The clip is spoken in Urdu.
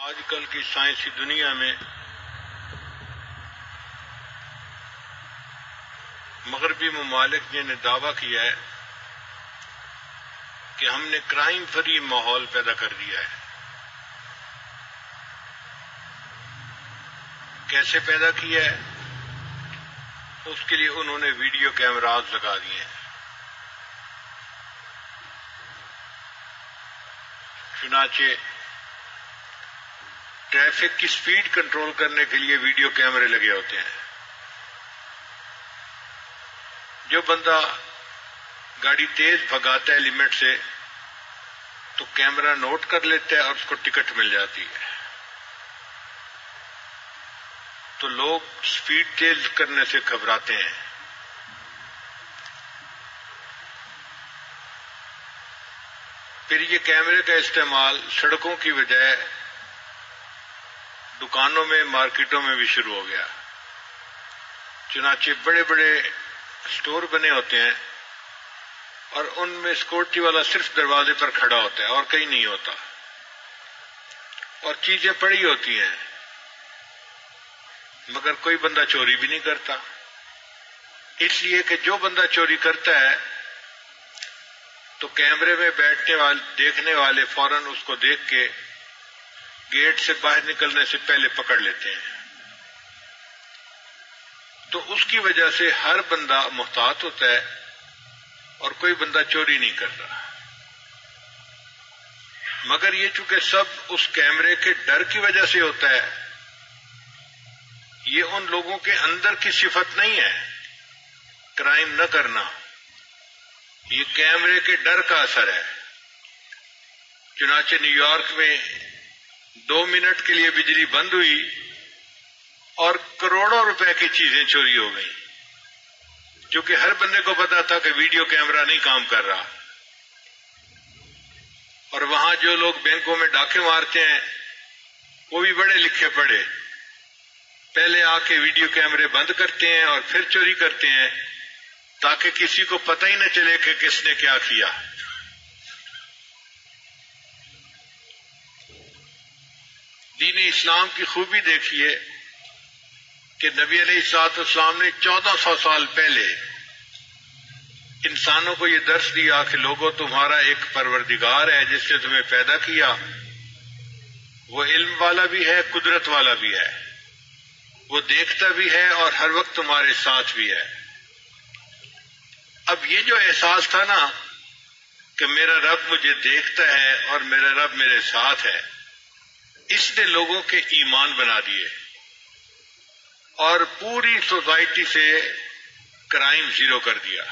آج کل کی سائنسی دنیا میں مغربی ممالک نے دعویٰ کیا ہے کہ ہم نے کرائم فری ماحول پیدا کر دیا ہے۔ کیسے پیدا کیا ہے؟ اس کے لیے انہوں نے ویڈیو کیمراز لگا دیے ہیں۔ چنانچہ ٹریفک کی سپیڈ کنٹرول کرنے کے لیے ویڈیو کیمرے لگے ہوتے ہیں۔ جو بندہ گاڑی تیز بھگاتا ہے لمٹ سے تو کیمرہ نوٹ کر لیتا ہے اور اس کو ٹکٹ مل جاتی ہے۔ تو لوگ سپیڈ تیز کرنے سے گھبراتے ہیں۔ پھر یہ کیمرے کا استعمال سڑکوں کی بجائے دکانوں میں، مارکیٹوں میں بھی شروع ہو گیا۔ چنانچہ بڑے بڑے اسٹور بنے ہوتے ہیں اور ان میں سیکورٹی والا صرف دروازے پر کھڑا ہوتا ہے اور کہیں نہیں ہوتا، اور چیزیں پڑی ہوتی ہیں مگر کوئی بندہ چوری بھی نہیں کرتا، اس لیے کہ جو بندہ چوری کرتا ہے تو کیمرے میں بیٹھنے والے دیکھنے والے فوراً اس کو دیکھ کے گیٹ سے باہر نکلنے سے پہلے پکڑ لیتے ہیں۔ تو اس کی وجہ سے ہر بندہ محتاط ہوتا ہے اور کوئی بندہ چوری نہیں کر رہا۔ مگر یہ چونکہ سب اس کیمرے کے ڈر کی وجہ سے ہوتا ہے، یہ ان لوگوں کے اندر کی صفت نہیں ہے کرائم نہ کرنا، یہ کیمرے کے ڈر کا اثر ہے۔ چنانچہ نیو یارک میں 2 منٹ کے لیے بجلی بند ہوئی اور کروڑوں روپے کی چیزیں چوری ہو گئیں، کیونکہ ہر بندے کو پتا تھا کہ ویڈیو کیمرہ نہیں کام کر رہا۔ اور وہاں جو لوگ بینکوں میں ڈاکے مارتے ہیں وہ بھی بڑے لکھے پڑھے، پہلے آ کے ویڈیو کیمرے بند کرتے ہیں اور پھر چوری کرتے ہیں تاکہ کسی کو پتہ ہی نہ چلے کہ کس نے کیا کیا۔ دین اسلام کی خوبی دیکھیے کہ نبی علیہ الصلوۃ والسلام نے 1400 سال پہلے انسانوں کو یہ درس دیا کہ لوگوں تمہارا ایک پروردگار ہے جس نے تمہیں پیدا کیا، وہ علم والا بھی ہے، قدرت والا بھی ہے، وہ دیکھتا بھی ہے اور ہر وقت تمہارے ساتھ بھی ہے۔ اب یہ جو احساس تھا نا کہ میرا رب مجھے دیکھتا ہے اور میرا رب میرے ساتھ ہے، اس نے لوگوں کے ایمان بنا دیے اور پوری سوسائٹی سے کرائم زیرو کر دیا۔